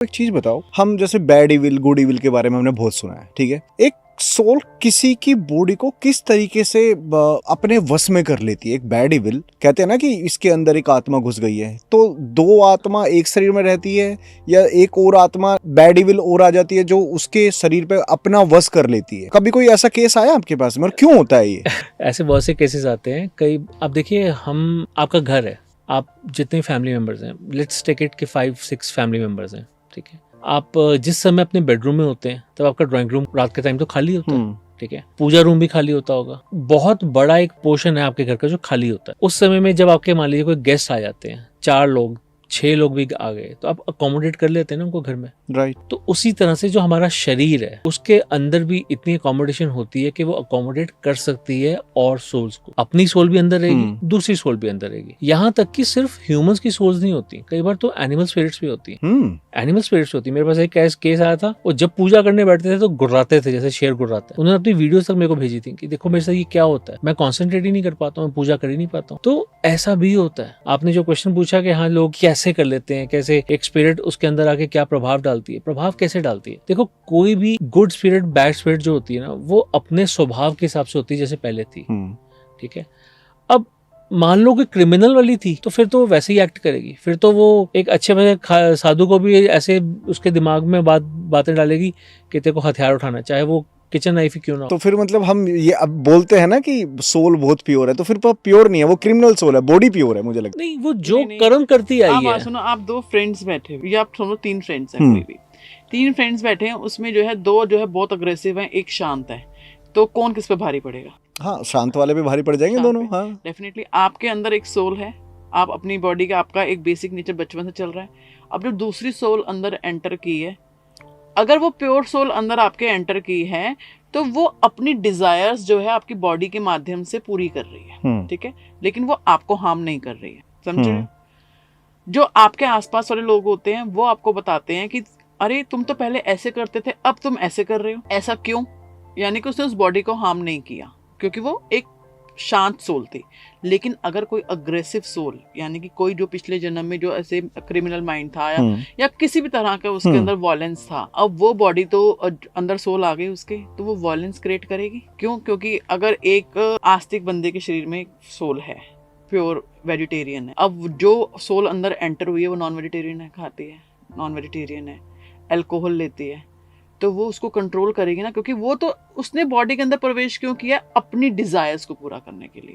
एक चीज बताओ, हम जैसे बैड इविल गुड इविल के बारे में हमने बहुत सुना है, ठीक है। एक सोल किसी की बॉडी को किस तरीके से अपने वश में कर लेती है? एक बैड इविल कहते हैं ना कि इसके अंदर एक आत्मा घुस गई है, तो दो आत्मा एक शरीर में रहती है या एक और आत्मा बैड इविल और आ जाती है जो उसके शरीर पे अपना वश कर लेती है? कभी कोई ऐसा केस आया आपके पास में और क्यों होता है ये? ऐसे बहुत से केसेस आते हैं। कई आप देखिए, हम आपका घर है, आप जितने फैमिली मेंबर्स हैं, लेट्स टेक इट कि 5-6 फैमिली मेंबर्स हैं, ठीक है। आप जिस समय अपने बेडरूम में होते हैं तब आपका ड्राइंग रूम रात के टाइम तो खाली होता है, ठीक है। पूजा रूम भी खाली होता होगा। बहुत बड़ा एक पोर्शन है आपके घर का जो खाली होता है। उस समय में जब आपके मान लीजिए कोई गेस्ट आ जाते हैं, 4 लोग 6 लोग भी आ गए, तो आप अकोमोडेट कर लेते हैं ना उनको घर में, राइट। तो उसी तरह से जो हमारा शरीर है उसके अंदर भी इतनी अकोमोडेशन होती है कि वो अकोमोडेट कर सकती है और सोल्स को। अपनी सोल भी अंदर रहेगी, दूसरी सोल भी अंदर रहेगी। यहाँ तक कि सिर्फ ह्यूमंस की सोल्स नहीं होती, कई बार तो एनिमल स्पिरिट्स भी होती है। एनिमल स्पिरिट्स होती है। मेरे पास एक केस आया था, वो जब पूजा करने बैठते थे तो गुर्राते थे, जैसे शेर गुर्राते हैं। उन्होंने अपनी वीडियोस तक मेरे को भेजी थी कि देखो मेरे साथ ये क्या होता है, मैं कॉन्सेंट्रेट ही नहीं कर पाता हूँ, पूजा कर ही नहीं पाता हूँ। तो ऐसा भी होता है। आपने जो क्वेश्चन पूछा कि हाँ लोग कैसे कर लेते हैं, कैसे एक स्पिरिट उसके अंदर आके क्या प्रभाव डालती है, प्रभाव कैसे डालती है? देखो, कोई भी गुड स्पिरिट बैड स्पिरिट जो होती है ना, वो अपने स्वभाव के हिसाब से होती है जैसे पहले थी, ठीक है। अब मान लो कि क्रिमिनल वाली थी तो फिर तो वो वैसे ही एक्ट करेगी, फिर तो वो एक अच्छे भले साधु को भी ऐसे उसके दिमाग में बातें डालेगी कि तेरे को हथियार उठाना, चाहे वो किचन नाइफ ही क्यों ना हो। तो फिर मतलब हम ये अब बोलते हैं ना कि सोल बहुत प्योर है, तो फिर प्योर नहीं है, वो क्रिमिनल सोल है, बॉडी प्योर है मुझे लगता है। नहीं, वो जो कर्म करती आई है। आप सुनो, आप 2 फ्रेंड्स बैठे या आप सुनो 3 फ्रेंड्स हैं, कोई भी 3 फ्रेंड्स बैठे हैं, उसमें जो है 2 जो है बहुत अग्रेसिव हैं, एक शांत है, तो कौन किस पे भारी पड़ेगा? हाँ, शांत वाले पे भारी पड़ जाएंगे दोनों। हाँ डेफिनेटली। आपके अंदर एक सोल है, आप अपनी बॉडी का आपका एक बेसिक नेचर बचपन से चल रहा है। अब जो दूसरी सोल अंदर एंटर की है, अगर वो प्योर सोल अंदर आपके एंटर की है तो वो अपनी डिजायर्स जो है आपकी बॉडी के माध्यम से पूरी कर रही है, ठीक है, लेकिन वो आपको हार्म नहीं कर रही है, समझ रहे? जो आपके आसपास वाले लोग होते हैं वो आपको बताते हैं कि अरे तुम तो पहले ऐसे करते थे, अब तुम ऐसे कर रहे हो, ऐसा क्यों? यानी कि उसने उस बॉडी को हार्म नहीं किया क्योंकि वो एक शांत सोल थी। लेकिन अगर कोई अग्रेसिव सोल, यानी कि कोई जो पिछले जन्म में जो ऐसे क्रिमिनल माइंड था या किसी भी तरह का उसके अंदर वॉयलेंस था, अब वो बॉडी तो अंदर सोल आ गई उसके, तो वो वॉयलेंस क्रिएट करेगी। क्यों? क्योंकि अगर एक आस्तिक बंदे के शरीर में सोल है, प्योर वेजिटेरियन है, अब जो सोल अंदर एंटर हुई है वो नॉन वेजिटेरियन है, खाती है, नॉन वेजिटेरियन है, अल्कोहल लेती है, तो वो उसको कंट्रोल करेगी ना, क्योंकि वो तो उसने बॉडी के अंदर प्रवेश क्यों किया? अपनी डिजायर्स को पूरा करने के लिए।